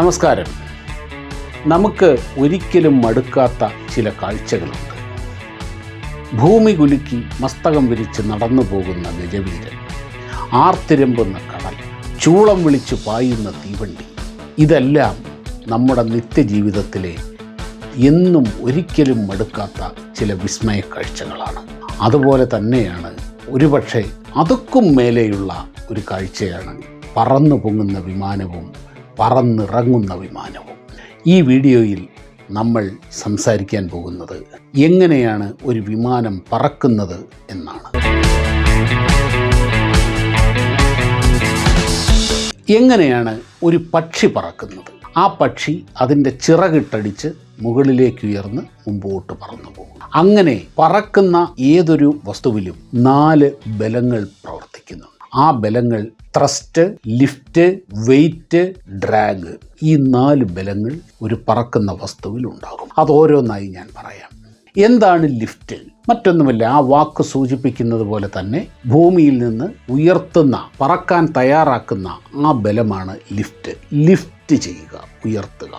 നമസ്കാരം. നമുക്ക് ഒരിക്കലും മടുക്കാത്ത ചില കാഴ്ചകളുണ്ട്. ഭൂമി കുലുക്കി മസ്തകം വിരിച്ച് നടന്നു പോകുന്ന ഗജവീരൻ, ആർത്തിരമ്പുന്ന കടൽ, ചൂളം വിളിച്ചു പായുന്ന തീവണ്ടി, ഇതെല്ലാം നമ്മുടെ നിത്യജീവിതത്തിലെ എന്നും ഒരിക്കലും മടുക്കാത്ത ചില വിസ്മയ കാഴ്ചകളാണ്. അതുപോലെ തന്നെയാണ് ഒരുപക്ഷെ അതൊക്കും മേലെയുള്ള ഒരു കാഴ്ചയാണ് പറന്നു പൊങ്ങുന്ന വിമാനവും പറന്നിറങ്ങുന്ന വിമാനവും. ഈ വീഡിയോയിൽ നമ്മൾ സംസാരിക്കാൻ പോകുന്നത് എങ്ങനെയാണ് ഒരു വിമാനം പറക്കുന്നത് എന്നാണ്. എങ്ങനെയാണ് ഒരു പക്ഷി പറക്കുന്നത്? ആ പക്ഷി അതിൻ്റെ ചിറകിട്ടടിച്ച് മുകളിലേക്ക് ഉയർന്ന് മുമ്പോട്ട് പറന്നു പോകും. അങ്ങനെ പറക്കുന്ന ഏതൊരു വസ്തുവിലും 4 ബലങ്ങൾ പ്രവർത്തിക്കുന്നുണ്ട്. ആ ബലങ്ങൾ ത്രസ്റ്റ്, ലിഫ്റ്റ്, വെയിറ്റ്, ഡ്രാഗ്, ഈ 4 ബലങ്ങൾ ഒരു പറക്കുന്ന വസ്തുവിൽ ഉണ്ടാകും. അത് ഓരോന്നായി ഞാൻ പറയാം. എന്താണ് ലിഫ്റ്റ്? മറ്റൊന്നുമല്ല, ആ വാക്ക് സൂചിപ്പിക്കുന്നത് പോലെ തന്നെ ഭൂമിയിൽ നിന്ന് ഉയർത്തുന്ന, പറക്കാൻ തയ്യാറാക്കുന്ന ആ ബലമാണ് ലിഫ്റ്റ്. ലിഫ്റ്റ് ചെയ്യുക, ഉയർത്തുക.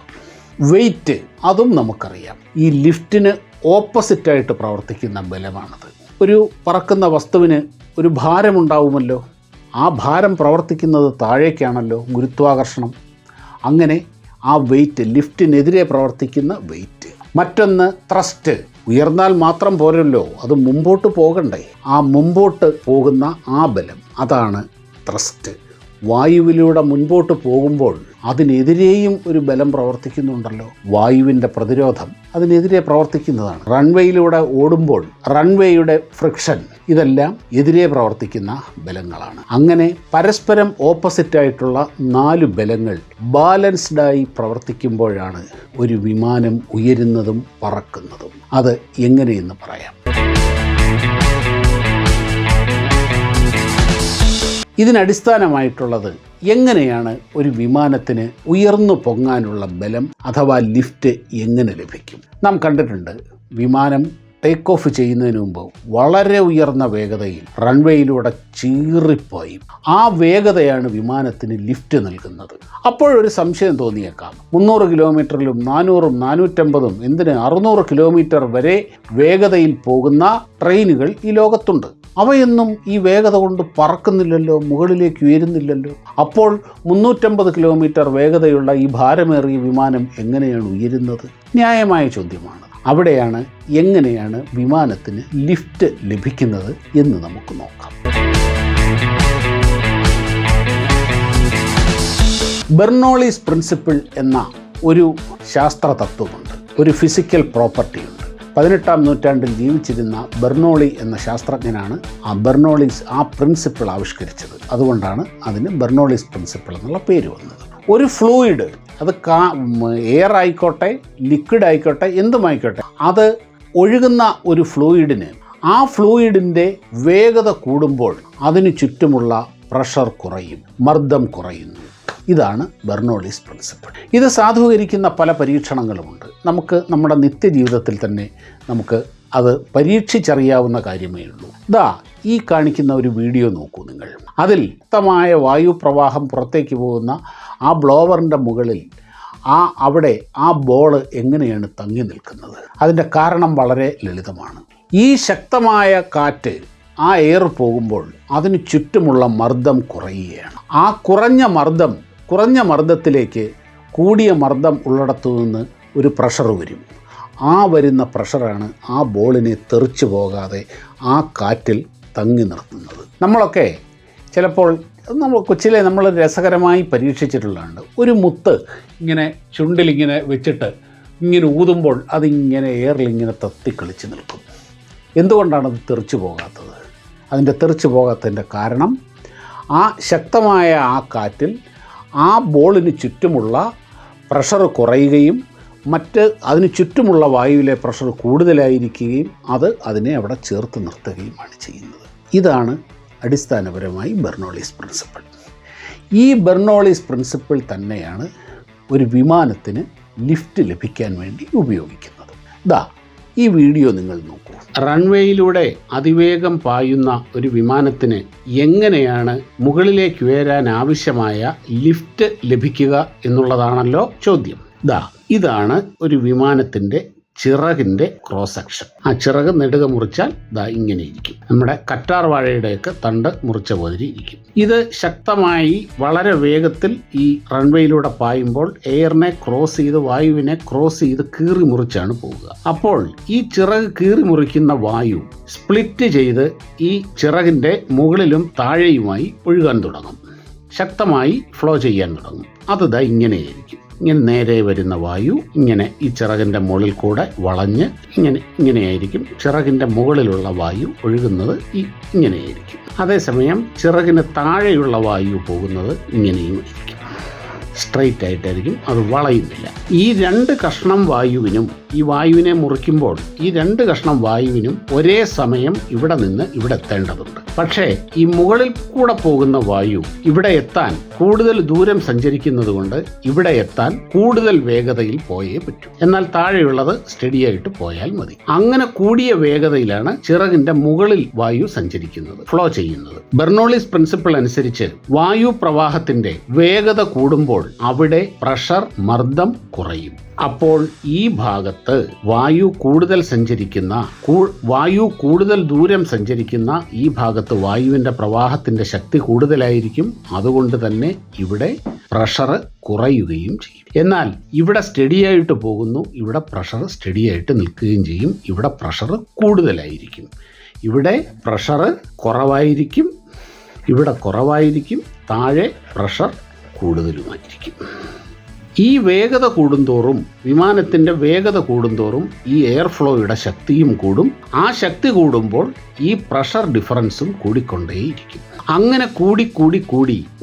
വെയിറ്റ്, അതും നമുക്കറിയാം. ഈ ലിഫ്റ്റിന് ഓപ്പോസിറ്റായിട്ട് പ്രവർത്തിക്കുന്ന ബലമാണത്. ഒരു പറക്കുന്ന വസ്തുവിന് ഒരു ഭാരമുണ്ടാവുമല്ലോ. ആ ഭാരം പ്രവർത്തിക്കുന്നത് താഴേക്കാണല്ലോ, ഗുരുത്വാകർഷണം. അങ്ങനെ ആ വെയിറ്റ്, ലിഫ്റ്റിനെതിരെ പ്രവർത്തിക്കുന്ന വെയിറ്റ്. മറ്റൊന്ന് ത്രസ്റ്റ്. ഉയർന്നാൽ മാത്രം പോരല്ലോ, അത് മുമ്പോട്ട് പോകണ്ടേ. ആ മുമ്പോട്ട് പോകുന്ന ആ ബലം, അതാണ് ത്രസ്റ്റ്. വായുവിലൂടെ മുൻപോട്ട് പോകുമ്പോൾ അതിനെതിരെയും ഒരു ബലം പ്രവർത്തിക്കുന്നുണ്ടല്ലോ. വായുവിൻ്റെ പ്രതിരോധം അതിനെതിരെ പ്രവർത്തിക്കുന്നതാണ്. റൺവേയിലൂടെ ഓടുമ്പോൾ റൺവേയുടെ ഫ്രിക്ഷൻ, ഇതെല്ലാം എതിരെ പ്രവർത്തിക്കുന്ന ബലങ്ങളാണ്. അങ്ങനെ പരസ്പരം ഓപ്പോസിറ്റായിട്ടുള്ള 4 ബലങ്ങൾ ബാലൻസ്ഡായി പ്രവർത്തിക്കുമ്പോഴാണ് ഒരു വിമാനം ഉയരുന്നതും പറക്കുന്നതും. അത് എങ്ങനെയെന്ന് പറയാം. ഇതിനടിസ്ഥാനമായിട്ടുള്ളത് എങ്ങനെയാണ് ഒരു വിമാനത്തിന് ഉയർന്നു പൊങ്ങാനുള്ള ബലം അഥവാ ലിഫ്റ്റ് എങ്ങനെ ലഭിക്കും? നാം കണ്ടിട്ടുണ്ട്, വിമാനം ടേക്ക് ഓഫ് ചെയ്യുന്നതിന് മുമ്പ് വളരെ ഉയർന്ന വേഗതയിൽ റൺവേയിലൂടെ ചീറിപ്പോയി. ആ വേഗതയാണ് വിമാനത്തിന് ലിഫ്റ്റ് നൽകുന്നത്. അപ്പോഴൊരു സംശയം തോന്നിയേക്കാം, 300 കിലോമീറ്ററിലും 400-ഉം 450-ഉം എന്തിന് 600 കിലോമീറ്റർ വരെ വേഗതയിൽ പോകുന്ന ട്രെയിനുകൾ ഈ ലോകത്തുണ്ട്. അവയൊന്നും ഈ വേഗത കൊണ്ട് പറക്കുന്നില്ലല്ലോ, മുകളിലേക്ക് ഉയരുന്നില്ലല്ലോ. അപ്പോൾ 350 കിലോമീറ്റർ വേഗതയുള്ള ഈ ഭാരമേറിയ വിമാനം എങ്ങനെയാണ് ഉയരുന്നത്? ന്യായമായ ചോദ്യമാണ്. അവിടെയാണ് എങ്ങനെയാണ് വിമാനത്തിന് ലിഫ്റ്റ് ലഭിക്കുന്നത് എന്ന് നമുക്ക് നോക്കാം. ബെർണോളീസ് പ്രിൻസിപ്പിൾ എന്ന ഒരു ശാസ്ത്ര തത്വമുണ്ട്, ഒരു ഫിസിക്കൽ പ്രോപ്പർട്ടി ഉണ്ട്. 18-ാം നൂറ്റാണ്ടിൽ ജീവിച്ചിരുന്ന ബെർണോളി എന്ന ശാസ്ത്രജ്ഞനാണ് ആ പ്രിൻസിപ്പിൾ ആവിഷ്കരിച്ചത്. അതുകൊണ്ടാണ് അതിന് ബെർണോളീസ് പ്രിൻസിപ്പിൾ എന്നുള്ള പേര് വന്നത്. ഒരു ഫ്ലൂയിഡ്, അത് എയർ ആയിക്കോട്ടെ, ലിക്വിഡ് ആയിക്കോട്ടെ, എന്തുമായിക്കോട്ടെ, അത് ഒഴുകുന്ന ഒരു ഫ്ലൂയിഡിന് ആ ഫ്ലൂയിഡിൻ്റെ വേഗത കൂടുമ്പോൾ അതിന് ചുറ്റുമുള്ള പ്രഷർ കുറയും, മർദ്ദം കുറയുന്നു. ഇതാണ് ബെർണോളീസ് പ്രിൻസിപ്പിൾ. ഇത് സാധൂകരിക്കുന്ന പല പരീക്ഷണങ്ങളുമുണ്ട്. നമുക്ക് നമ്മുടെ നിത്യജീവിതത്തിൽ തന്നെ നമുക്ക് അത് പരീക്ഷിച്ചറിയാവുന്ന കാര്യമേ ഉള്ളൂ. ഈ കാണിക്കുന്ന ഒരു വീഡിയോ നോക്കൂ നിങ്ങൾ. അതിൽ ശക്തമായ വായുപ്രവാഹം പുറത്തേക്ക് പോകുന്ന ആ ബ്ലോവറിൻ്റെ മുകളിൽ അവിടെ ആ ബോള് എങ്ങനെയാണ് തങ്ങി നിൽക്കുന്നത്? അതിൻ്റെ കാരണം വളരെ ലളിതമാണ്. ഈ ശക്തമായ കാറ്റ്, ആ എയർ പോകുമ്പോൾ അതിന് ചുറ്റുമുള്ള മർദ്ദം കുറയുകയാണ്. ആ കുറഞ്ഞ മർദ്ദത്തിലേക്ക് കൂടിയ മർദ്ദം ഉള്ളിടത്തു നിന്ന് ഒരു പ്രഷർ വരും. ആ വരുന്ന പ്രഷറാണ് ആ ബോളിനെ തെറിച്ചു പോകാതെ ആ കാറ്റിൽ തങ്ങി നിർത്തുന്നത്. നമ്മളൊക്കെ ചിലപ്പോൾ കൊച്ചിലെ നമ്മൾ രസകരമായി പരീക്ഷിച്ചിട്ടുള്ളതാണ്. ഒരു മുത്ത് ഇങ്ങനെ ചുണ്ടിലിങ്ങനെ വെച്ചിട്ട് ഇങ്ങനെ ഊതുമ്പോൾ അതിങ്ങനെ എയറിലിങ്ങനെ തത്തിക്കളിച്ച് നിൽക്കും. എന്തുകൊണ്ടാണത് തെറിച്ചു പോകാത്തത്? അതിൻ്റെ തെറിച്ചു പോകാത്തതിൻ്റെ കാരണം ആ ശക്തമായ ആ കാറ്റിൽ ആ ബോളിന് ചുറ്റുമുള്ള പ്രഷർ കുറയുകയും അതിന് ചുറ്റുമുള്ള വായുവിലെ പ്രഷർ കൂടുതലായിരിക്കുകയും അതിനെ അവിടെ ചേർത്ത് നിർത്തുകയുമാണ് ചെയ്യുന്നത്. ഇതാണ് അടിസ്ഥാനപരമായി ബെർണോളീസ് പ്രിൻസിപ്പിൾ. ഈ ബെർണോളീസ് പ്രിൻസിപ്പിൾ തന്നെയാണ് ഒരു വിമാനത്തിന് ലിഫ്റ്റ് ലഭിക്കാൻ വേണ്ടി ഉപയോഗിക്കുന്നത്. ഈ വീഡിയോ നിങ്ങൾ നോക്കൂ. റൺവേയിലൂടെ അതിവേഗം പായുന്ന ഒരു വിമാനത്തിന് എങ്ങനെയാണ് മുകളിലേക്ക് ഉയരാൻ ആവശ്യമായ ലിഫ്റ്റ് ലഭിക്കുക എന്നുള്ളതാണല്ലോ ചോദ്യം. ഇതാണ് ഒരു വിമാനത്തിൻ്റെ ചിറകിൻ്റെ ക്രോസ് സെക്ഷൻ. ആ ചിറക് നെടുക മുറിച്ചാൽ ഇങ്ങനെ ഇരിക്കും. നമ്മുടെ കറ്റാർ വാഴയുടെയൊക്കെ തണ്ട് മുറിച്ച പോലെ ഇരിക്കും. ഇത് ശക്തമായി വളരെ വേഗത്തിൽ ഈ റൺവേയിലൂടെ പായുമ്പോൾ എയറിനെ ക്രോസ് ചെയ്ത് വായുവിനെ ക്രോസ് ചെയ്ത് കീറി മുറിച്ചാണ് പോവുക. അപ്പോൾ ഈ ചിറക് കീറി മുറിക്കുന്ന വായു സ്പ്ലിറ്റ് ചെയ്ത് ഈ ചിറകിൻ്റെ മുകളിലും താഴെയുമായി ഒഴുകാൻ തുടങ്ങും, ശക്തമായി ഫ്ലോ ചെയ്യാൻ തുടങ്ങും. അത് ഇങ്ങനെയായിരിക്കും. ഇങ്ങനെ നേരെ വരുന്ന വായു ഇങ്ങനെ ഈ ചിറകിൻ്റെ മുകളിൽ കൂടെ വളഞ്ഞ് ഇങ്ങനെയായിരിക്കും. ചിറകിൻ്റെ മുകളിലുള്ള വായു ഒഴുകുന്നത് ഇങ്ങനെയായിരിക്കും. അതേസമയം ചിറകിന് താഴെയുള്ള വായു പോകുന്നത് ഇങ്ങനെയും ആയിരിക്കും. സ്ട്രെയിറ്റ് ആയിട്ടായിരിക്കും, അത് വളയുന്നില്ല. ഈ രണ്ട് കഷ്ണം വായുവിനും, ഈ വായുവിനെ മുറിക്കുമ്പോൾ ഈ രണ്ട് കഷ്ണം വായുവിനും ഒരേ സമയം ഇവിടെ നിന്ന് ഇവിടെ എത്തേണ്ടതുണ്ട്. പക്ഷേ ഈ മുകളിൽ കൂടെ പോകുന്ന വായു ഇവിടെ എത്താൻ കൂടുതൽ ദൂരം സഞ്ചരിക്കുന്നത് കൊണ്ട് ഇവിടെ എത്താൻ കൂടുതൽ വേഗതയിൽ പോയേ പറ്റൂ. എന്നാൽ താഴെയുള്ളത് സ്റ്റഡിയായിട്ട് പോയാൽ മതി. അങ്ങനെ കൂടിയ വേഗതയിലാണ് ചിറകിന്റെ മുകളിൽ വായു സഞ്ചരിക്കുന്നത്, ഫ്ലോ ചെയ്യുന്നത്. ബെർണോളിസ് പ്രിൻസിപ്പിൾ അനുസരിച്ച് വായു പ്രവാഹത്തിന്റെ വേഗത കൂടുമ്പോൾ അവിടെ പ്രഷർ, മർദ്ദം കുറയും. അപ്പോൾ ഈ ഭാഗത്ത് വായു കൂടുതൽ ദൂരം സഞ്ചരിക്കുന്ന ഈ ഭാഗത്ത് വായുവിൻ്റെ പ്രവാഹത്തിൻ്റെ ശക്തി കൂടുതലായിരിക്കും. അതുകൊണ്ട് തന്നെ ഇവിടെ പ്രഷർ കുറയുകയും ചെയ്യും. എന്നാൽ ഇവിടെ സ്റ്റഡിയായിട്ട് പോകുന്നു, ഇവിടെ പ്രഷർ സ്റ്റഡിയായിട്ട് നിൽക്കുകയും ചെയ്യും. ഇവിടെ പ്രഷർ കൂടുതലായിരിക്കും, ഇവിടെ പ്രഷർ കുറവായിരിക്കും, ഇവിടെ കുറവായിരിക്കും, താഴെ പ്രഷർ കൂടുതലുമായിരിക്കും. ഈ വേഗത കൂടുന്തോറും, വിമാനത്തിൻ്റെ വേഗത കൂടുന്തോറും ഈ എയർ ഫ്ലോയുടെ ശക്തിയും കൂടും. ആ ശക്തി കൂടുമ്പോൾ ഈ പ്രഷർ ഡിഫറൻസും കൂടിക്കൊണ്ടേയിരിക്കും. അങ്ങനെ കൂടി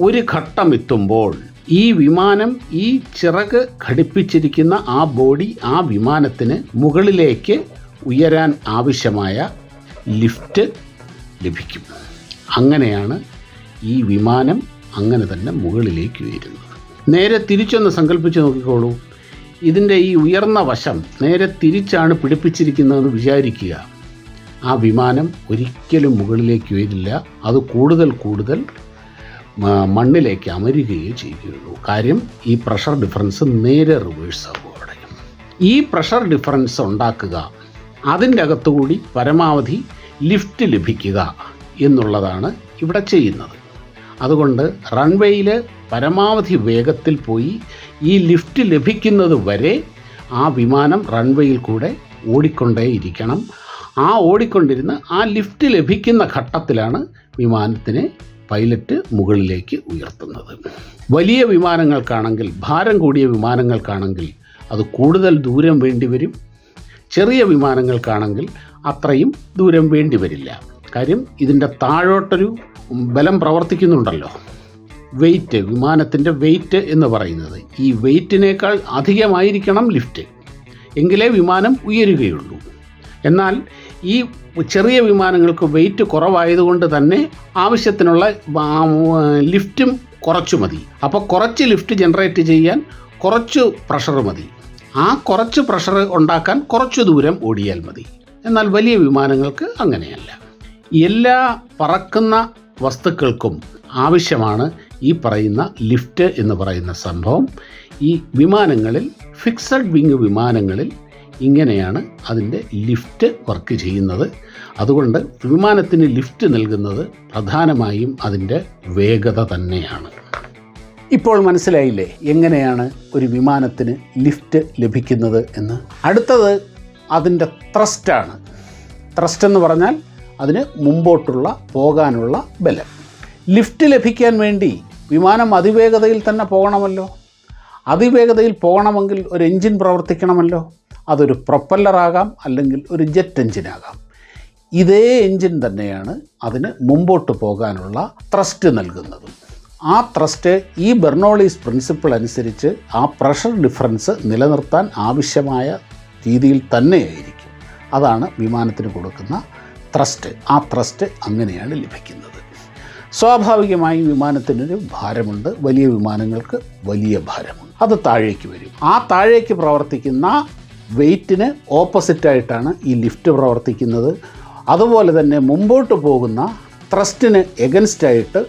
ഒരു ഘട്ടം എത്തുമ്പോൾ ഈ വിമാനം, ഈ ചിറക് ഘടിപ്പിച്ചിരിക്കുന്ന ആ ബോഡി, ആ വിമാനത്തിന് മുകളിലേക്ക് ഉയരാൻ ആവശ്യമായ ലിഫ്റ്റ് ലഭിക്കും. അങ്ങനെയാണ് ഈ വിമാനം അങ്ങനെ തന്നെ മുകളിലേക്ക് ഉയരുന്നത്. നേരെ തിരിച്ചൊന്ന് സങ്കല്പിച്ച് നോക്കിക്കോളൂ. ഇതിൻ്റെ ഈ ഉയർന്ന വശം നേരെ തിരിച്ചാണ് പിടിപ്പിച്ചിരിക്കുന്നതെന്ന് വിചാരിക്കുക. ആ വിമാനം ഒരിക്കലും മുകളിലേക്ക് ഉയരില്ല. അത് കൂടുതൽ മണ്ണിലേക്ക് അമരുകയേ ചെയ്യുകയുള്ളൂ. കാര്യം ഈ പ്രഷർ ഡിഫറൻസ് നേരെ റിവേഴ്സ് ആകും. അവിടെ ഈ പ്രഷർ ഡിഫറൻസ് ഉണ്ടാക്കുക, അതിൻ്റെ അകത്തുകൂടി പരമാവധി ലിഫ്റ്റ് ലഭിക്കുക എന്നുള്ളതാണ് ഇവിടെ ചെയ്യുന്നത്. അതുകൊണ്ട് റൺവേയിൽ പരമാവധി വേഗത്തിൽ പോയി ഈ ലിഫ്റ്റ് ലഭിക്കുന്നത് വരെ ആ വിമാനം റൺവേയിൽ കൂടെ ഓടിക്കൊണ്ടേയിരിക്കണം. ആ ഓടിക്കൊണ്ടിരുന്ന് ആ ലിഫ്റ്റ് ലഭിക്കുന്ന ഘട്ടത്തിലാണ് വിമാനത്തിനെ പൈലറ്റ് മുകളിലേക്ക് ഉയർത്തുന്നത്. വലിയ വിമാനങ്ങൾക്കാണെങ്കിൽ, ഭാരം കൂടിയ വിമാനങ്ങൾക്കാണെങ്കിൽ അത് കൂടുതൽ ദൂരം വേണ്ടിവരും. ചെറിയ വിമാനങ്ങൾക്കാണെങ്കിൽ അത്രയും ദൂരം വേണ്ടി വരില്ല. കാര്യം ഇതിൻ്റെ താഴോട്ടൊരു ബലം പ്രവർത്തിക്കുന്നുണ്ടല്ലോ. വെയിറ്റ്, വിമാനത്തിൻ്റെ വെയിറ്റ് എന്ന് പറയുന്നത്, ഈ വെയിറ്റിനേക്കാൾ അധികമായിരിക്കണം ലിഫ്റ്റ്, എങ്കിലേ വിമാനം ഉയരുകയുള്ളൂ. എന്നാൽ ഈ ചെറിയ വിമാനങ്ങൾക്ക് വെയിറ്റ് കുറവായതുകൊണ്ട് തന്നെ ആവശ്യത്തിനുള്ള ലിഫ്റ്റും കുറച്ചു മതി. അപ്പോൾ കുറച്ച് ലിഫ്റ്റ് ജനറേറ്റ് ചെയ്യാൻ കുറച്ച് പ്രഷർ മതി. ആ കുറച്ച് പ്രഷർ ഉണ്ടാക്കാൻ കുറച്ച് ദൂരം ഓടിയാൽ മതി. എന്നാൽ വലിയ വിമാനങ്ങൾക്ക് അങ്ങനെയല്ല. എല്ലാ പറക്കുന്ന വസ്തുക്കൾക്കും ആവശ്യമാണ് ഈ പറയുന്ന ലിഫ്റ്റ് എന്ന് പറയുന്ന സംഭവം. ഈ വിമാനങ്ങളിൽ, ഫിക്സഡ് വിങ് വിമാനങ്ങളിൽ ഇങ്ങനെയാണ് അതിൻ്റെ ലിഫ്റ്റ് വർക്ക് ചെയ്യുന്നത്. അതുകൊണ്ട് വിമാനത്തിന് ലിഫ്റ്റ് നൽകുന്നത് പ്രധാനമായും അതിൻ്റെ വേഗത തന്നെയാണ്. ഇപ്പോൾ മനസ്സിലായില്ലേ എങ്ങനെയാണ് ഒരു വിമാനത്തിന് ലിഫ്റ്റ് ലഭിക്കുന്നത് എന്ന്? അടുത്തത് അതിൻ്റെ ത്രസ്റ്റാണ്. ത്രസ്റ്റ് എന്ന് പറഞ്ഞാൽ അതിന് മുമ്പോട്ടുള്ള പോകാനുള്ള ബലം. ലിഫ്റ്റ് ലഭിക്കാൻ വേണ്ടി വിമാനം അതിവേഗതയിൽ തന്നെ പോകണമല്ലോ. അതിവേഗതയിൽ പോകണമെങ്കിൽ ഒരു എൻജിൻ പ്രവർത്തിക്കണമല്ലോ. അതൊരു പ്രൊപ്പല്ലറാകാം, അല്ലെങ്കിൽ ഒരു ജെറ്റ് എൻജിനാകാം. ഇതേ എൻജിൻ തന്നെയാണ് അതിന് മുമ്പോട്ട് പോകാനുള്ള ത്രസ്റ്റ് നൽകുന്നത്. ആ ത്രസ്റ്റ് ഈ ബെർണോളീസ് പ്രിൻസിപ്പിൾ അനുസരിച്ച് ആ പ്രഷർ ഡിഫറൻസ് നിലനിർത്താൻ ആവശ്യമായ രീതിയിൽ തന്നെയായിരിക്കും. അതാണ് വിമാനത്തിന് കൊടുക്കുന്ന ത്രസ്റ്റ്. ആ ത്രസ്റ്റ് അങ്ങനെയാണ് ലഭിക്കുന്നത്. സ്വാഭാവികമായും വിമാനത്തിനൊരു ഭാരമുണ്ട്. വലിയ വിമാനങ്ങൾക്ക് വലിയ ഭാരമുണ്ട്. അത് താഴേക്ക് വരും. ആ താഴേക്ക് പ്രവർത്തിക്കുന്ന വെയ്റ്റിന് ഓപ്പോസിറ്റായിട്ടാണ് ഈ ലിഫ്റ്റ് പ്രവർത്തിക്കുന്നത്. അതുപോലെ തന്നെ മുമ്പോട്ട് പോകുന്ന ത്രസ്റ്റിന് എഗൻസ്റ്റായിട്ട്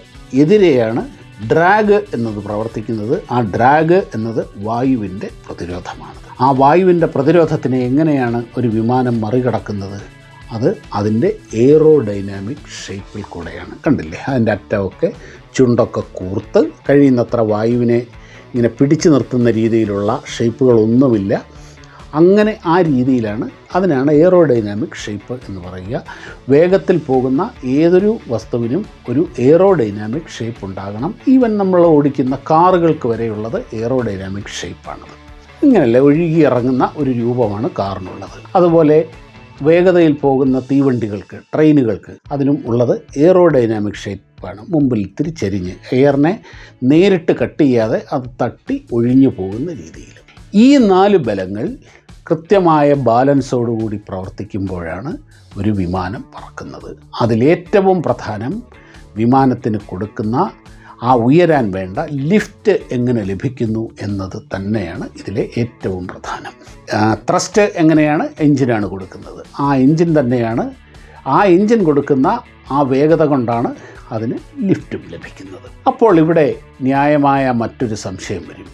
എതിരെയാണ് ഡ്രാഗ് എന്നത് പ്രവർത്തിക്കുന്നത്. ആ ഡ്രാഗ് എന്നത് വായുവിൻ്റെ പ്രതിരോധമാണ്. ആ വായുവിൻ്റെ പ്രതിരോധത്തിനെ എങ്ങനെയാണ് ഒരു വിമാനം മറികടക്കുന്നത്? അത് അതിൻ്റെ എയറോഡൈനാമിക് ഷേപ്പിൽ കൂടെയാണ്. കണ്ടില്ലേ, അതിൻ്റെ അറ്റമൊക്കെ ചുണ്ടൊക്കെ കൂർത്ത് കഴിയുന്നത്ര വായുവിനെ ഇങ്ങനെ പിടിച്ചു നിർത്തുന്ന രീതിയിലുള്ള ഷേപ്പുകളൊന്നുമില്ല. അങ്ങനെ ആ രീതിയിലാണ്, അതിനാണ് എയറോഡൈനാമിക് ഷേപ്പ് എന്ന് പറയുക. വേഗത്തിൽ പോകുന്ന ഏതൊരു വസ്തുവിനും ഒരു എയറോഡൈനാമിക് ഷേപ്പ് ഉണ്ടാകണം. ഈവൻ നമ്മൾ ഓടിക്കുന്ന കാറുകൾക്ക് വരെയുള്ളത് എയറോഡൈനാമിക് ഷേപ്പാണത്. ഇങ്ങനെയല്ല ഒഴുകിയിറങ്ങുന്ന ഒരു രൂപമാണ് കാറിനുള്ളത്. അതുപോലെ വേഗതയിൽ പോകുന്ന തീവണ്ടികൾക്ക്, ട്രെയിനുകൾക്ക് അതിനും ഉള്ളത് എയറോഡൈനാമിക് ഷേപ്പാണ്. മുമ്പിൽ തിരിച്ചരിഞ്ഞ് എയറിനെ നേരിട്ട് കട്ട് ചെയ്യാതെ അത് തട്ടി ഒഴിഞ്ഞു പോകുന്ന രീതിയിൽ. ഈ 4 ബലങ്ങൾ കൃത്യമായ ബാലൻസോടുകൂടി പ്രവർത്തിക്കുമ്പോഴാണ് ഒരു വിമാനം പറക്കുന്നത്. അതിലേറ്റവും പ്രധാനം വിമാനത്തിന് കൊടുക്കുന്ന ആ ഉയരാൻ വേണ്ട ലിഫ്റ്റ് എങ്ങനെ ലഭിക്കുന്നു എന്നത് തന്നെയാണ് ഇതിലെ ഏറ്റവും പ്രധാനം. ത്രസ്റ്റ് എങ്ങനെയാണ്? എഞ്ചിനാണ് കൊടുക്കുന്നത്. ആ എഞ്ചിൻ തന്നെയാണ്, ആ എഞ്ചിൻ കൊടുക്കുന്ന ആ വേഗത കൊണ്ടാണ് അതിന് ലിഫ്റ്റും ലഭിക്കുന്നത്. അപ്പോൾ ഇവിടെ ന്യായമായ മറ്റൊരു സംശയം വരും.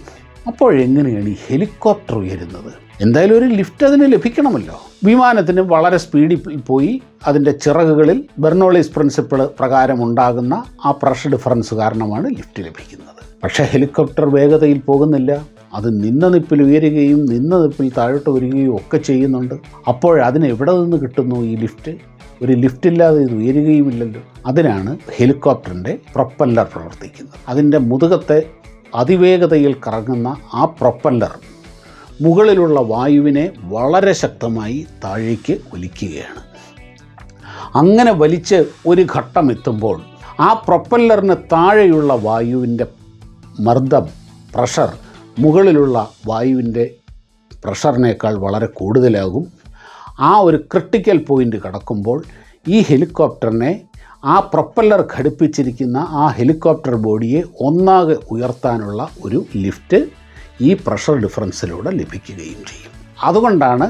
അപ്പോഴെങ്ങനെയാണ് ഈ ഹെലികോപ്റ്റർ ഉയരുന്നത്? എന്തായാലും ഒരു ലിഫ്റ്റ് അതിന് ലഭിക്കണമല്ലോ. വിമാനത്തിന് വളരെ സ്പീഡിൽ പോയി അതിൻ്റെ ചിറകുകളിൽ ബെർണോളിസ് പ്രിൻസിപ്പിൾ പ്രകാരം ഉണ്ടാകുന്ന ആ പ്രഷർ ഡിഫറൻസ് കാരണമാണ് ലിഫ്റ്റ് ലഭിക്കുന്നത്. പക്ഷേ ഹെലികോപ്റ്റർ വേഗതയിൽ പോകുന്നില്ല. അത് നിന്ന നിപ്പിൽ ഉയരുകയും നിന്ന നിപ്പിൽ താഴോട്ട് വരികയും ഒക്കെ ചെയ്യുന്നുണ്ട്. അപ്പോൾ അതിന് എവിടെ നിന്ന് കിട്ടുന്നു ഈ ലിഫ്റ്റ്? ഒരു ലിഫ്റ്റ് ഇല്ലാതെ ഇത് ഉയരുകയുമില്ലല്ലോ. അതിനാണ് ഹെലികോപ്റ്ററിൻ്റെ പ്രൊപ്പല്ലർ പ്രവർത്തിക്കുന്നത്. അതിൻ്റെ മുതുകത്തെ അതിവേഗതയിൽ കറങ്ങുന്ന ആ പ്രൊപ്പല്ലർ മുകളിലുള്ള വായുവിനെ വളരെ ശക്തമായി താഴേക്ക് വലിക്കുകയാണ്. അങ്ങനെ വലിച്ച് ഒരു ഘട്ടം എത്തുമ്പോൾ ആ പ്രൊപ്പല്ലറിന് താഴെയുള്ള വായുവിൻ്റെ മർദ്ദം, പ്രഷർ മുകളിലുള്ള വായുവിൻ്റെ പ്രഷറിനേക്കാൾ വളരെ കൂടുതലാകും. ആ ഒരു ക്രിട്ടിക്കൽ പോയിൻ്റ് കടക്കുമ്പോൾ ഈ ഹെലികോപ്റ്ററിനെ, ആ പ്രൊപ്പല്ലർ ഘടിപ്പിച്ചിരിക്കുന്ന ആ ഹെലികോപ്റ്റർ ബോഡിയെ ഒന്നാകെ ഉയർത്താനുള്ള ഒരു ലിഫ്റ്റ് ഈ പ്രഷർ ഡിഫറൻസിലൂടെ ലഭിക്കുകയും ചെയ്യും. അതുകൊണ്ടാണ്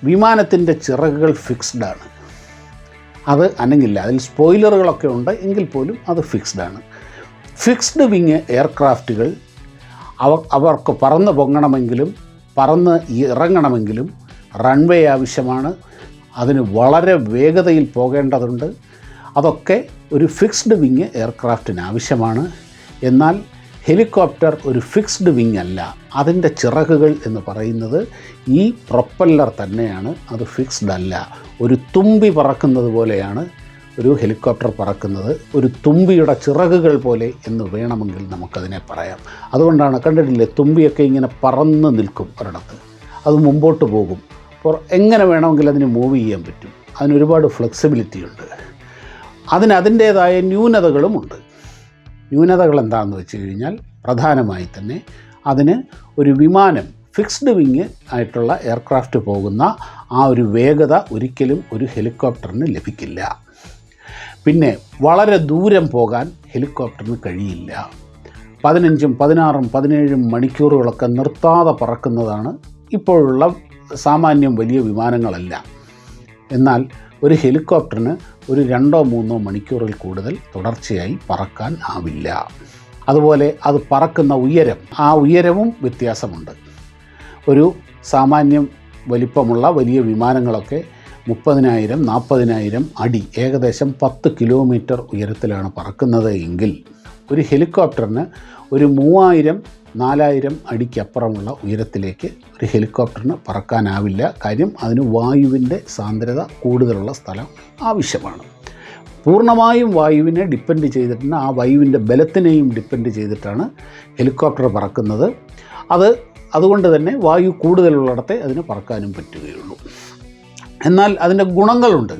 വിമാനത്തിൻ്റെ ചിറകുകൾ ഫിക്സ്ഡാണ്. അത് അനങ്ങില്ല. അതിൽ സ്പോയിലറുകളൊക്കെ ഉണ്ട് എങ്കിൽ പോലും അത് ഫിക്സ്ഡാണ്. ഫിക്സ്ഡ് വിങ് എയർക്രാഫ്റ്റുകൾ അവർക്ക് പറന്ന് പൊങ്ങണമെങ്കിലും പറന്ന് ഇറങ്ങണമെങ്കിലും റൺവേ ആവശ്യമാണ്. അതിന് വളരെ വേഗതയിൽ പോകേണ്ടതുണ്ട്. അതൊക്കെ ഒരു ഫിക്സ്ഡ് വിങ് എയർക്രാഫ്റ്റിന് ആവശ്യമാണ്. എന്നാൽ ഹെലികോപ്റ്റർ ഒരു ഫിക്സ്ഡ് വിങ് അല്ല. അതിൻ്റെ ചിറകുകൾ എന്ന് പറയുന്നത് ഈ പ്രൊപ്പല്ലർ തന്നെയാണ്. അത് ഫിക്സ്ഡ് അല്ല. ഒരു തുമ്പി പറക്കുന്നത് പോലെയാണ് ഒരു ഹെലികോപ്റ്റർ പറക്കുന്നത്. ഒരു തുമ്പിയുടെ ചിറകുകൾ പോലെ എന്ന് വേണമെങ്കിൽ നമുക്കതിനെ പറയാം. അതുകൊണ്ടാണ് കണ്ടിട്ടില്ലേ, തുമ്പിയൊക്കെ ഇങ്ങനെ പറന്ന് നിൽക്കും ഒരിടത്ത്, അത് മുമ്പോട്ട് പോകും. അപ്പോൾ എങ്ങനെ വേണമെങ്കിൽ അതിന് മൂവ് ചെയ്യാൻ പറ്റും. അതിനൊരുപാട് ഫ്ലെക്സിബിലിറ്റി ഉണ്ട്. അതിൻ്റേതായ ന്യൂനതകളുമുണ്ട്. ന്യൂനതകൾ എന്താണെന്ന് വെച്ച് കഴിഞ്ഞാൽ പ്രധാനമായി തന്നെ അതിന് ഒരു വിമാനം ഫിക്സ്ഡ് വിങ് ആയിട്ടുള്ള എയർക്രാഫ്റ്റ് പോകുന്ന ആ ഒരു വേഗത ഒരിക്കലും ഒരു ഹെലികോപ്റ്ററിന് ലഭിക്കില്ല. പിന്നെ വളരെ ദൂരം പോകാൻ ഹെലികോപ്റ്ററിന് കഴിയില്ല. 15, 16, 17 മണിക്കൂറുകളൊക്കെ നിർത്താതെ പറക്കുന്നതാണ് ഇപ്പോഴുള്ള സാമാന്യം വലിയ വിമാനങ്ങളല്ല. എന്നാൽ ഒരു ഹെലികോപ്റ്ററിന് ഒരു 2-3 മണിക്കൂറിൽ കൂടുതൽ തുടർച്ചയായി പറക്കാൻ ആവില്ല. അതുപോലെ അത് പറക്കുന്ന ഉയരം, ആ ഉയരവും വ്യത്യാസമുണ്ട്. ഒരു സാമാന്യം വലിപ്പമുള്ള വലിയ വിമാനങ്ങളൊക്കെ 30,000, 40,000 അടി, ഏകദേശം 10 കിലോമീറ്റർ ഉയരത്തിലാണ് പറക്കുന്നത് എങ്കിൽ ഒരു ഹെലികോപ്റ്ററിന് ഒരു 3,000, 4,000 അടിക്കപ്പുറമുള്ള ഉയരത്തിലേക്ക് ഒരു ഹെലികോപ്റ്ററിന് പറക്കാനാവില്ല. കാര്യം അതിന് വായുവിൻ്റെ സാന്ദ്രത കൂടുതലുള്ള സ്ഥലം ആവശ്യമാണ്. പൂർണ്ണമായും വായുവിനെ ഡിപ്പെൻഡ് ചെയ്തിട്ടാണ്, ആ വായുവിൻ്റെ ബലത്തിനെയും ഡിപ്പെൻഡ് ചെയ്തിട്ടാണ് ഹെലികോപ്റ്റർ പറക്കുന്നത്. അതുകൊണ്ട് തന്നെ വായു കൂടുതലുള്ളിടത്തെ അതിന് പറക്കാനും പറ്റുകയുള്ളൂ. എന്നാൽ അതിൻ്റെ ഗുണങ്ങളുണ്ട്.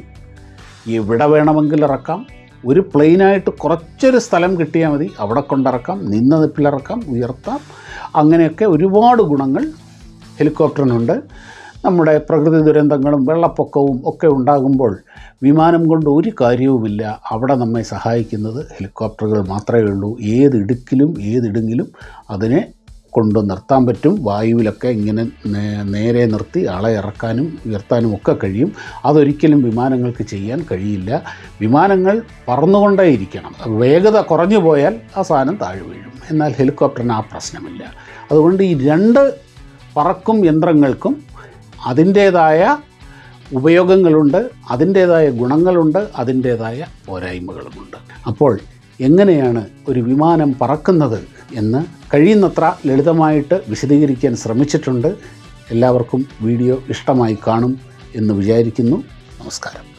എവിടെ വേണമെങ്കിൽ ഇറക്കാം. ഒരു പ്ലെയിനായിട്ട് കുറച്ചൊരു സ്ഥലം കിട്ടിയാൽ മതി, അവിടെ കൊണ്ടിറക്കാം, നിന്ന നിപ്പിലിറക്കാം, ഉയർത്താം. അങ്ങനെയൊക്കെ ഒരുപാട് ഗുണങ്ങൾ ഹെലികോപ്റ്ററിനുണ്ട്. നമ്മുടെ പ്രകൃതി ദുരന്തങ്ങളും വെള്ളപ്പൊക്കവും ഒക്കെ ഉണ്ടാകുമ്പോൾ വിമാനം കൊണ്ട് ഒരു കാര്യവുമില്ല. അവിടെ നമ്മെ സഹായിക്കുന്നത് ഹെലികോപ്റ്ററുകൾ മാത്രമേ ഉള്ളൂ. ഏതിടുക്കിലും ഏതിടുങ്ങിലും അതിനെ കൊണ്ട് നിർത്താൻ പറ്റും. വായുവിലൊക്കെ ഇങ്ങനെ നേരെ നിർത്തി ആളെ ഇറക്കാനും ഉയർത്താനും ഒക്കെ കഴിയും. അതൊരിക്കലും വിമാനങ്ങൾക്ക് ചെയ്യാൻ കഴിയില്ല. വിമാനങ്ങൾ പറന്നുകൊണ്ടേയിരിക്കണം. വേഗത കുറഞ്ഞു പോയാൽ ആ സാധനം താഴെ വീഴും. എന്നാൽ ഹെലികോപ്റ്ററിന് ആ പ്രശ്നമില്ല. അതുകൊണ്ട് ഈ രണ്ട് പറക്കും യന്ത്രങ്ങൾക്കും അതിൻ്റേതായ ഉപയോഗങ്ങളുണ്ട്, അതിൻ്റേതായ ഗുണങ്ങളുണ്ട്, അതിൻ്റേതായ പോരായ്മകളുമുണ്ട്. അപ്പോൾ എങ്ങനെയാണ് ഒരു വിമാനം പറക്കുന്നത് എന്ന് കഴിയുന്നത്ര ലളിതമായിട്ട് വിശദീകരിക്കാൻ ശ്രമിച്ചിട്ടുണ്ട്. എല്ലാവർക്കും വീഡിയോ ഇഷ്ടമായി കാണും എന്ന് വിചാരിക്കുന്നു. നമസ്കാരം.